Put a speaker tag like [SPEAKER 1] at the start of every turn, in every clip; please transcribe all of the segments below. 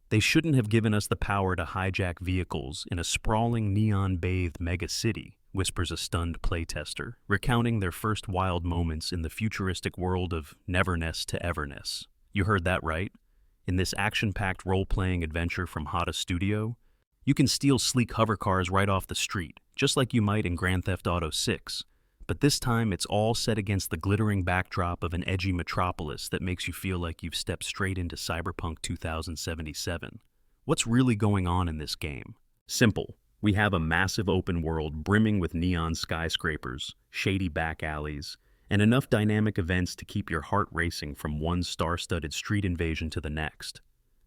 [SPEAKER 1] They shouldn't have given us the power to hijack vehicles in a sprawling neon-bathed megacity, whispers a stunned playtester, recounting their first wild moments in the futuristic world of Neverness to Everness. You heard that right. In this action-packed role-playing adventure from Hotta Studio, you can steal sleek hovercars right off the street, just like you might in Grand Theft Auto 6. But this time, it's all set against the glittering backdrop of an edgy metropolis that makes you feel like you've stepped straight into Cyberpunk 2077. What's really going on in this game? Simple. We have a massive open world brimming with neon skyscrapers, shady back alleys, and enough dynamic events to keep your heart racing from one star-studded street invasion to the next.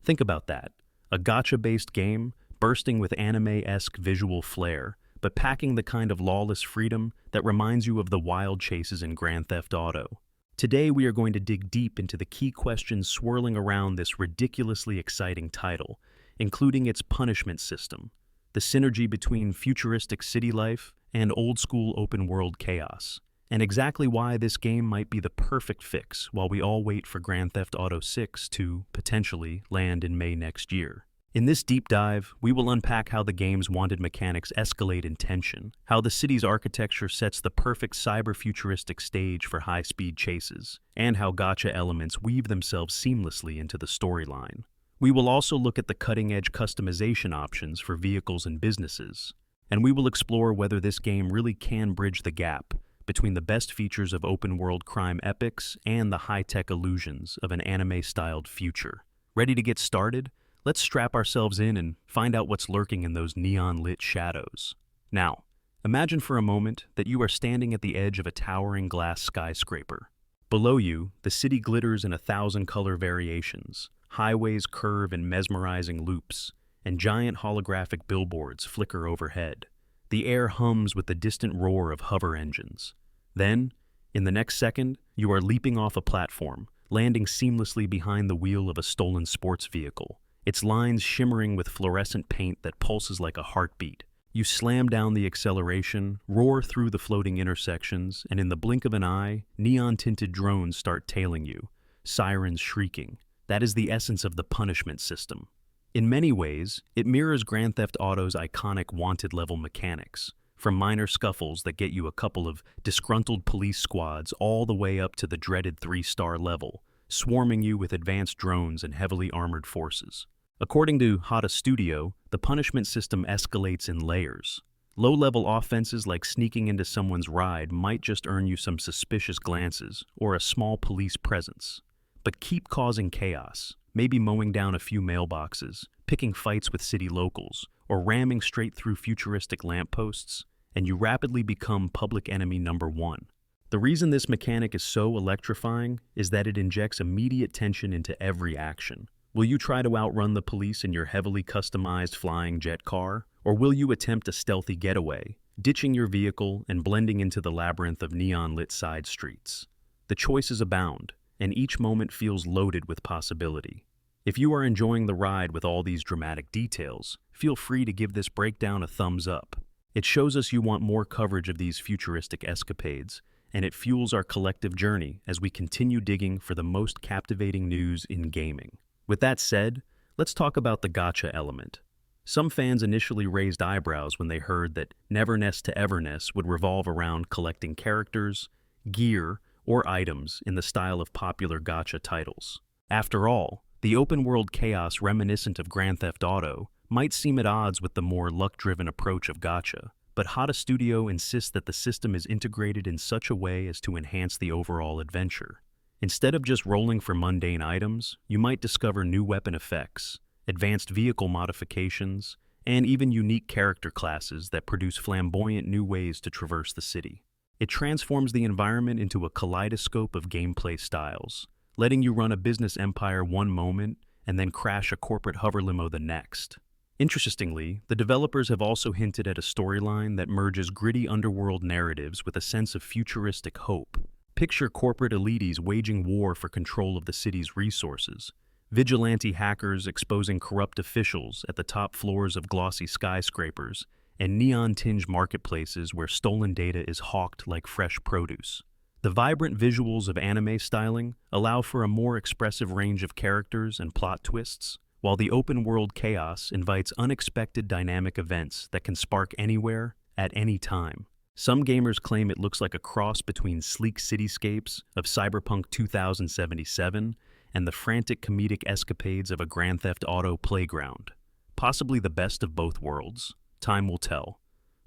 [SPEAKER 1] Think about that. A gacha-based game, bursting with anime-esque visual flair, but packing the kind of lawless freedom that reminds you of the wild chases in Grand Theft Auto. Today we are going to dig deep into the key questions swirling around this ridiculously exciting title, including its punishment system, the synergy between futuristic city life and old-school open-world chaos, and exactly why this game might be the perfect fix while we all wait for Grand Theft Auto 6 to, potentially, land in May next year. In this deep dive, we will unpack how the game's wanted mechanics escalate in tension, how the city's architecture sets the perfect cyber-futuristic stage for high-speed chases, and how gacha elements weave themselves seamlessly into the storyline. We will also look at the cutting-edge customization options for vehicles and businesses, and we will explore whether this game really can bridge the gap between the best features of open-world crime epics and the high-tech illusions of an anime-styled future. Ready to get started? Let's strap ourselves in and find out what's lurking in those neon-lit shadows. Now, imagine for a moment that you are standing at the edge of a towering glass skyscraper. Below you, the city glitters in 1,000 color variations. Highways curve in mesmerizing loops, and giant holographic billboards flicker overhead. The air hums with the distant roar of hover engines. Then, in the next second, you are leaping off a platform, landing seamlessly behind the wheel of a stolen sports vehicle, its lines shimmering with fluorescent paint that pulses like a heartbeat. You slam down the acceleration, roar through the floating intersections, and in the blink of an eye, neon-tinted drones start tailing you, sirens shrieking. That is the essence of the punishment system. In many ways, it mirrors Grand Theft Auto's iconic wanted-level mechanics, from minor scuffles that get you a couple of disgruntled police squads all the way up to the dreaded 3-star level, swarming you with advanced drones and heavily armored forces. According to Hotta Studio, the punishment system escalates in layers. Low-level offenses like sneaking into someone's ride might just earn you some suspicious glances or a small police presence. But keep causing chaos, maybe mowing down a few mailboxes, picking fights with city locals, or ramming straight through futuristic lampposts, and you rapidly become public enemy number one. The reason this mechanic is so electrifying is that it injects immediate tension into every action. Will you try to outrun the police in your heavily customized flying jet car? Or will you attempt a stealthy getaway, ditching your vehicle and blending into the labyrinth of neon-lit side streets? The choices abound, and each moment feels loaded with possibility. If you are enjoying the ride with all these dramatic details, feel free to give this breakdown a thumbs up. It shows us you want more coverage of these futuristic escapades, and it fuels our collective journey as we continue digging for the most captivating news in gaming. With that said, let's talk about the gacha element. Some fans initially raised eyebrows when they heard that Neverness to Everness would revolve around collecting characters, gear, or items in the style of popular gacha titles. After all, the open-world chaos reminiscent of Grand Theft Auto might seem at odds with the more luck-driven approach of gacha, but Hotta Studio insists that the system is integrated in such a way as to enhance the overall adventure. Instead of just rolling for mundane items, you might discover new weapon effects, advanced vehicle modifications, and even unique character classes that produce flamboyant new ways to traverse the city. It transforms the environment into a kaleidoscope of gameplay styles, letting you run a business empire one moment and then crash a corporate hover limo the next. Interestingly, the developers have also hinted at a storyline that merges gritty underworld narratives with a sense of futuristic hope. Picture corporate elites waging war for control of the city's resources, vigilante hackers exposing corrupt officials at the top floors of glossy skyscrapers, and neon-tinged marketplaces where stolen data is hawked like fresh produce. The vibrant visuals of anime styling allow for a more expressive range of characters and plot twists, while the open-world chaos invites unexpected dynamic events that can spark anywhere, at any time. Some gamers claim it looks like a cross between sleek cityscapes of Cyberpunk 2077 and the frantic comedic escapades of a Grand Theft Auto playground. Possibly the best of both worlds. Time will tell.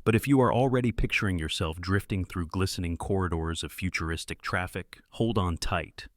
[SPEAKER 1] But if you are already picturing yourself drifting through glistening corridors of futuristic traffic, hold on tight.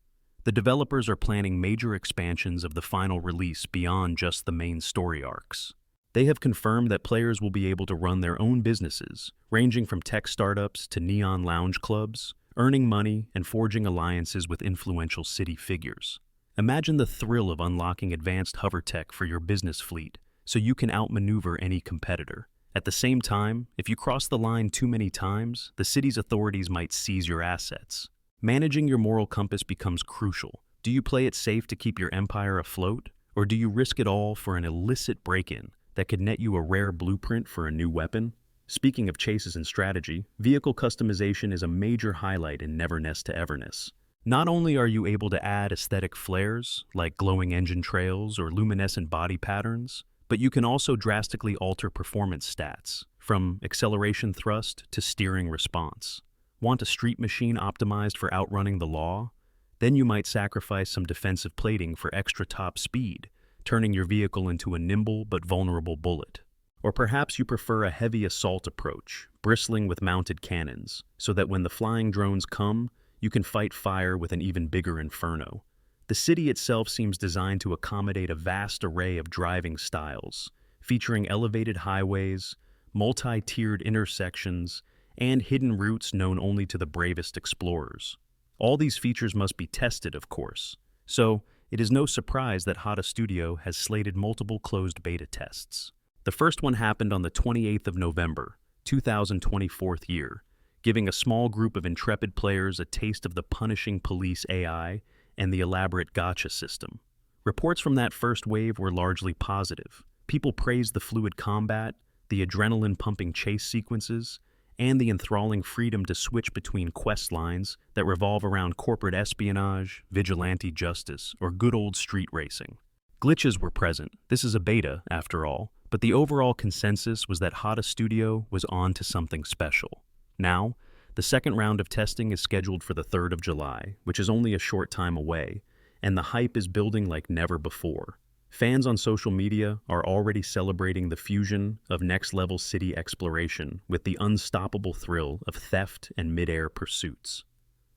[SPEAKER 1] The developers are planning major expansions of the final release beyond just the main story arcs. They have confirmed that players will be able to run their own businesses, ranging from tech startups to neon lounge clubs, earning money and forging alliances with influential city figures. Imagine the thrill of unlocking advanced hover tech for your business fleet so you can outmaneuver any competitor. At the same time, if you cross the line too many times, the city's authorities might seize your assets. Managing your moral compass becomes crucial. Do you play it safe to keep your empire afloat, or do you risk it all for an illicit break-in that could net you a rare blueprint for a new weapon? Speaking of chases and strategy, vehicle customization is a major highlight in Neverness to Everness. Not only are you able to add aesthetic flares, like glowing engine trails or luminescent body patterns, but you can also drastically alter performance stats, from acceleration thrust to steering response. Want a street machine optimized for outrunning the law? Then you might sacrifice some defensive plating for extra top speed, turning your vehicle into a nimble but vulnerable bullet. Or perhaps you prefer a heavy assault approach, bristling with mounted cannons, so that when the flying drones come, you can fight fire with an even bigger inferno. The city itself seems designed to accommodate a vast array of driving styles, featuring elevated highways, multi-tiered intersections, and hidden routes known only to the bravest explorers. All these features must be tested, of course, so it is no surprise that Hotta Studio has slated multiple closed beta tests. The first one happened on the 28th of November, 2024 year, giving a small group of intrepid players a taste of the punishing police AI and the elaborate gacha system. Reports from that first wave were largely positive. People praised the fluid combat, the adrenaline-pumping chase sequences, and the enthralling freedom to switch between quest lines that revolve around corporate espionage, vigilante justice, or good old street racing. Glitches were present. This is a beta, after all, but the overall consensus was that Hotta Studio was on to something special. Now, the second round of testing is scheduled for the 3rd of July, which is only a short time away, and the hype is building like never before. Fans on social media are already celebrating the fusion of next-level city exploration with the unstoppable thrill of theft and mid-air pursuits.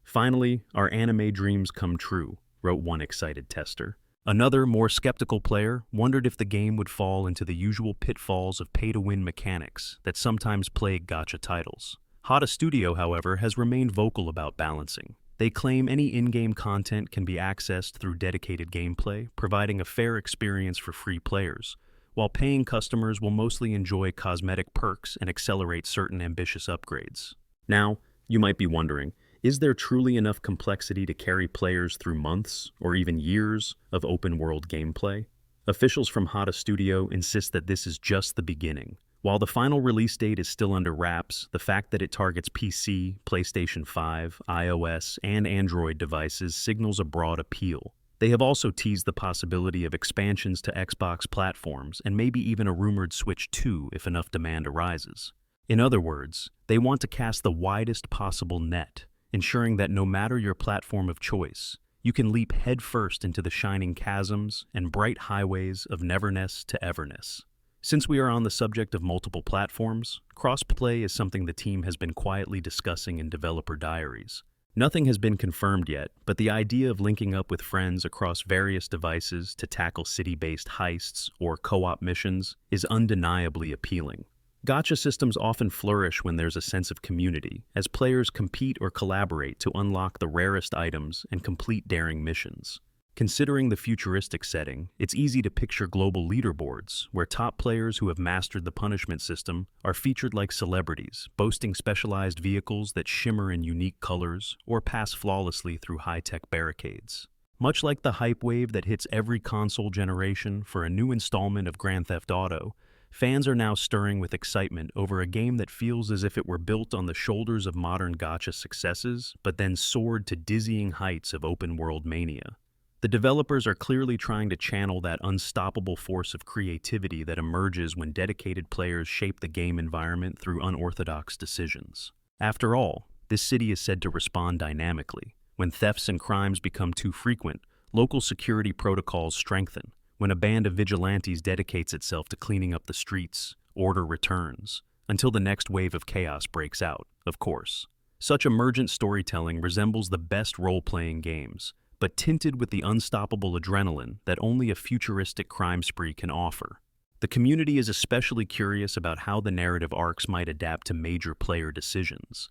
[SPEAKER 1] Finally, our anime dreams come true, wrote one excited tester. Another, more skeptical player wondered if the game would fall into the usual pitfalls of pay-to-win mechanics that sometimes plague gacha titles. Hotta Studio, however, has remained vocal about balancing. They claim any in-game content can be accessed through dedicated gameplay, providing a fair experience for free players, while paying customers will mostly enjoy cosmetic perks and accelerate certain ambitious upgrades. Now, you might be wondering, is there truly enough complexity to carry players through months, or even years, of open-world gameplay? Officials from Hotta Studio insist that this is just the beginning. While the final release date is still under wraps, the fact that it targets PC, PlayStation 5, iOS, and Android devices signals a broad appeal. They have also teased the possibility of expansions to Xbox platforms and maybe even a rumored Switch 2 if enough demand arises. In other words, they want to cast the widest possible net, ensuring that no matter your platform of choice, you can leap headfirst into the shining chasms and bright highways of Neverness to Everness. Since we are on the subject of multiple platforms, crossplay is something the team has been quietly discussing in developer diaries. Nothing has been confirmed yet, but the idea of linking up with friends across various devices to tackle city-based heists or co-op missions is undeniably appealing. Gacha systems often flourish when there's a sense of community, as players compete or collaborate to unlock the rarest items and complete daring missions. Considering the futuristic setting, it's easy to picture global leaderboards, where top players who have mastered the punishment system are featured like celebrities, boasting specialized vehicles that shimmer in unique colors or pass flawlessly through high-tech barricades. Much like the hype wave that hits every console generation for a new installment of Grand Theft Auto, fans are now stirring with excitement over a game that feels as if it were built on the shoulders of modern gacha successes, but then soared to dizzying heights of open-world mania. The developers are clearly trying to channel that unstoppable force of creativity that emerges when dedicated players shape the game environment through unorthodox decisions. After all, this city is said to respond dynamically. When thefts and crimes become too frequent, local security protocols strengthen. When a band of vigilantes dedicates itself to cleaning up the streets, order returns, until the next wave of chaos breaks out, of course. Such emergent storytelling resembles the best role-playing games, but tinted with the unstoppable adrenaline that only a futuristic crime spree can offer. The community is especially curious about how the narrative arcs might adapt to major player decisions.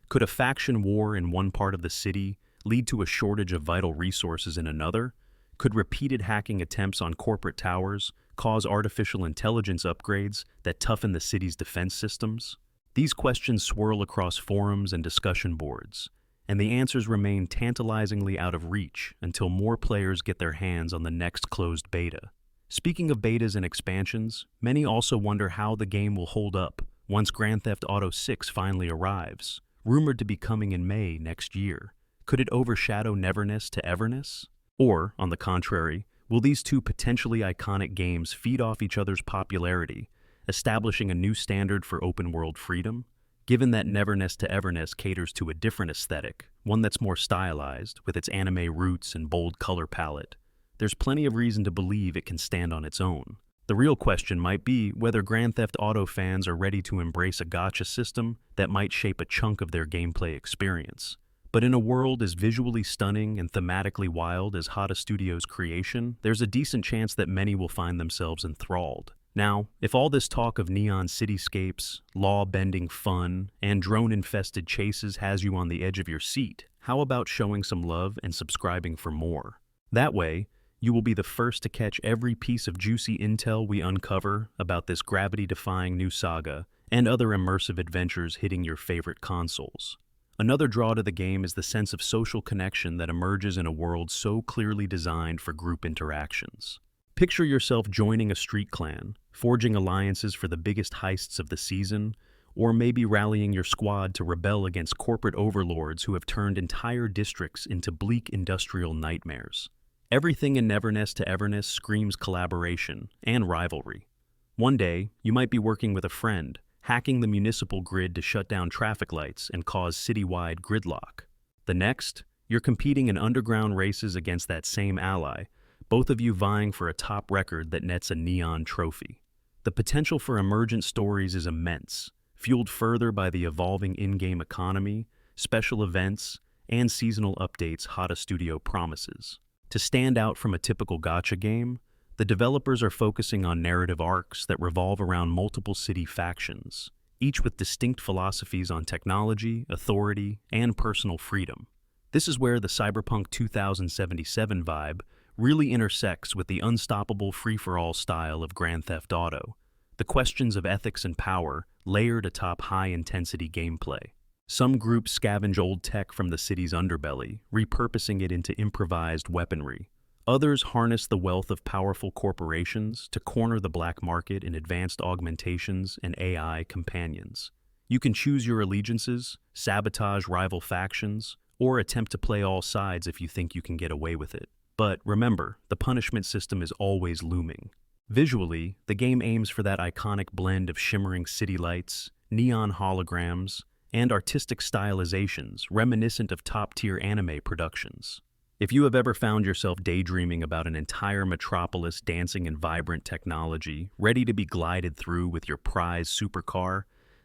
[SPEAKER 1] Could a faction war in one part of the city lead to a shortage of vital resources in another? Could repeated hacking attempts on corporate towers cause artificial intelligence upgrades that toughen the city's defense systems? These questions swirl across forums and discussion boards, and the answers remain tantalizingly out of reach until more players get their hands on the next closed beta. Speaking of betas and expansions, many also wonder how the game will hold up once Grand Theft Auto 6 finally arrives, rumored to be coming in May next year. Could it overshadow Neverness to Everness? Or, on the contrary, will these two potentially iconic games feed off each other's popularity, establishing a new standard for open-world freedom? Given that Neverness to Everness caters to a different aesthetic, one that's more stylized, with its anime roots and bold color palette, there's plenty of reason to believe it can stand on its own. The real question might be whether Grand Theft Auto fans are ready to embrace a gacha system that might shape a chunk of their gameplay experience. But in a world as visually stunning and thematically wild as Hotta Studio's creation, there's a decent chance that many will find themselves enthralled. Now, if all this talk of neon cityscapes, law-bending fun, and drone-infested chases has you on the edge of your seat, how about showing some love and subscribing for more? That way, you will be the first to catch every piece of juicy intel we uncover about this gravity-defying new saga and other immersive adventures hitting your favorite consoles. Another draw to the game is the sense of social connection that emerges in a world so clearly designed for group interactions. Picture yourself joining a street clan, forging alliances for the biggest heists of the season, or maybe rallying your squad to rebel against corporate overlords who have turned entire districts into bleak industrial nightmares. Everything in Neverness to Everness screams collaboration and rivalry. One day, you might be working with a friend, hacking the municipal grid to shut down traffic lights and cause citywide gridlock. The next, you're competing in underground races against that same ally, both of you vying for a top record that nets a neon trophy. The potential for emergent stories is immense, fueled further by the evolving in-game economy, special events, and seasonal updates Hotta Studio promises. To stand out from a typical gacha game, the developers are focusing on narrative arcs that revolve around multiple city factions, each with distinct philosophies on technology, authority, and personal freedom. This is where the Cyberpunk 2077 vibe really intersects with the unstoppable free-for-all style of Grand Theft Auto, the questions of ethics and power layered atop high-intensity gameplay. Some groups scavenge old tech from the city's underbelly, repurposing it into improvised weaponry. Others harness the wealth of powerful corporations to corner the black market in advanced augmentations and AI companions. You can choose your allegiances, sabotage rival factions, or attempt to play all sides if you think you can get away with it. But remember, the punishment system is always looming. Visually, the game aims for that iconic blend of shimmering city lights, neon holograms, and artistic stylizations reminiscent of top-tier anime productions. If you have ever found yourself daydreaming about an entire metropolis dancing in vibrant technology, ready to be glided through with your prized supercar,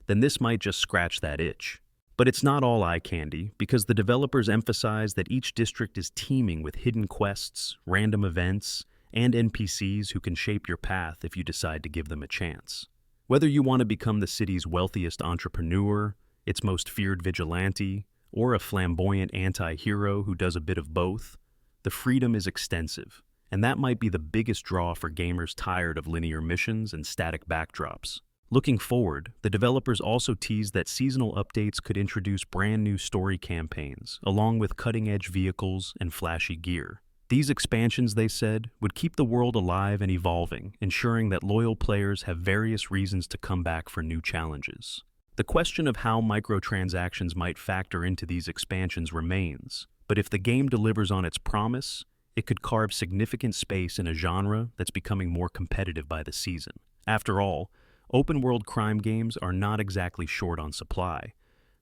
[SPEAKER 1] then this might just scratch that itch. But it's not all eye candy, because the developers emphasize that each district is teeming with hidden quests, random events, and NPCs who can shape your path if you decide to give them a chance. Whether you want to become the city's wealthiest entrepreneur, its most feared vigilante, or a flamboyant anti-hero who does a bit of both, the freedom is extensive, and that might be the biggest draw for gamers tired of linear missions and static backdrops. Looking forward, the developers also teased that seasonal updates could introduce brand new story campaigns, along with cutting-edge vehicles and flashy gear. These expansions, they said, would keep the world alive and evolving, ensuring that loyal players have various reasons to come back for new challenges. The question of how microtransactions might factor into these expansions remains, but if the game delivers on its promise, it could carve significant space in a genre that's becoming more competitive by the season. After all, open-world crime games are not exactly short on supply,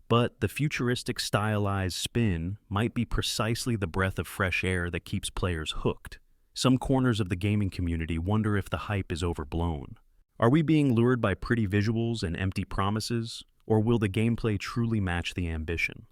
[SPEAKER 1] but the futuristic stylized spin might be precisely the breath of fresh air that keeps players hooked. Some corners of the gaming community wonder if the hype is overblown. Are we being lured by pretty visuals and empty promises, or will the gameplay truly match the ambition?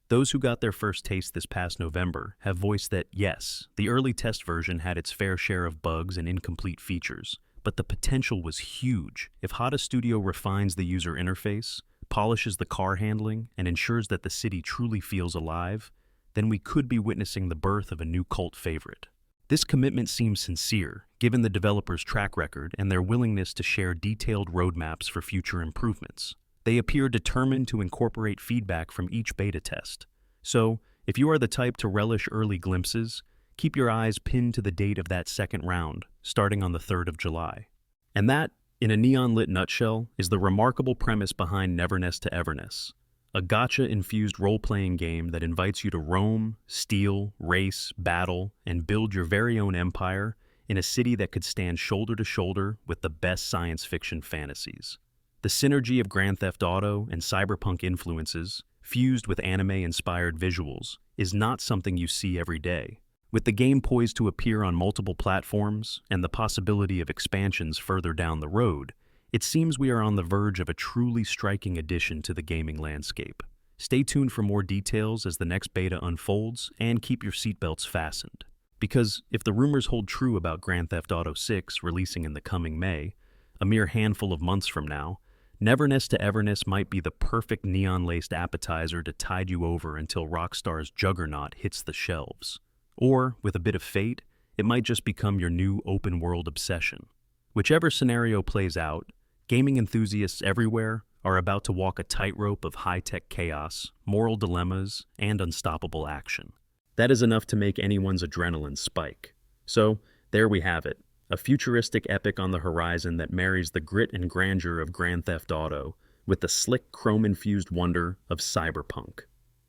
[SPEAKER 1] Those who got their first taste this past November have voiced that, yes, the early test version had its fair share of bugs and incomplete features, but the potential was huge. If Hotta Studio refines the user interface, polishes the car handling, and ensures that the city truly feels alive, then we could be witnessing the birth of a new cult favorite. This commitment seems sincere, given the developers' track record and their willingness to share detailed roadmaps for future improvements. They appear determined to incorporate feedback from each beta test. So, if you are the type to relish early glimpses, keep your eyes pinned to the date of that second round, starting on the 3rd of July. And that, in a neon-lit nutshell, is the remarkable premise behind Neverness to Everness, a gacha-infused role-playing game that invites you to roam, steal, race, battle, and build your very own empire in a city that could stand shoulder to shoulder with the best science fiction fantasies. The synergy of Grand Theft Auto and Cyberpunk influences, fused with anime-inspired visuals, is not something you see every day. With the game poised to appear on multiple platforms and the possibility of expansions further down the road, it seems we are on the verge of a truly striking addition to the gaming landscape. Stay tuned for more details as the next beta unfolds, and keep your seatbelts fastened. Because if the rumors hold true about Grand Theft Auto 6 releasing in the coming May, a mere handful of months from now, Neverness to Everness might be the perfect neon-laced appetizer to tide you over until Rockstar's juggernaut hits the shelves. Or, with a bit of fate, it might just become your new open-world obsession. Whichever scenario plays out, gaming enthusiasts everywhere are about to walk a tightrope of high-tech chaos, moral dilemmas, and unstoppable action. That is enough to make anyone's adrenaline spike. So, there we have it. A futuristic epic on the horizon that marries the grit and grandeur of Grand Theft Auto with the slick chrome-infused wonder of Cyberpunk.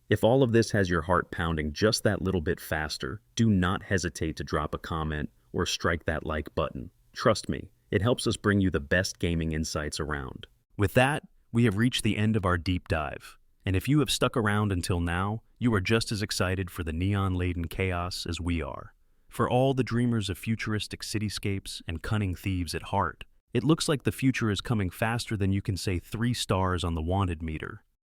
[SPEAKER 1] If all of this has your heart pounding just that little bit faster, do not hesitate to drop a comment or strike that like button. Trust me, it helps us bring you the best gaming insights around. With that, we have reached the end of our deep dive. And if you have stuck around until now, you are just as excited for the neon-laden chaos as we are. For all the dreamers of futuristic cityscapes and cunning thieves at heart, it looks like the future is coming faster than you can say 3 stars on the wanted meter.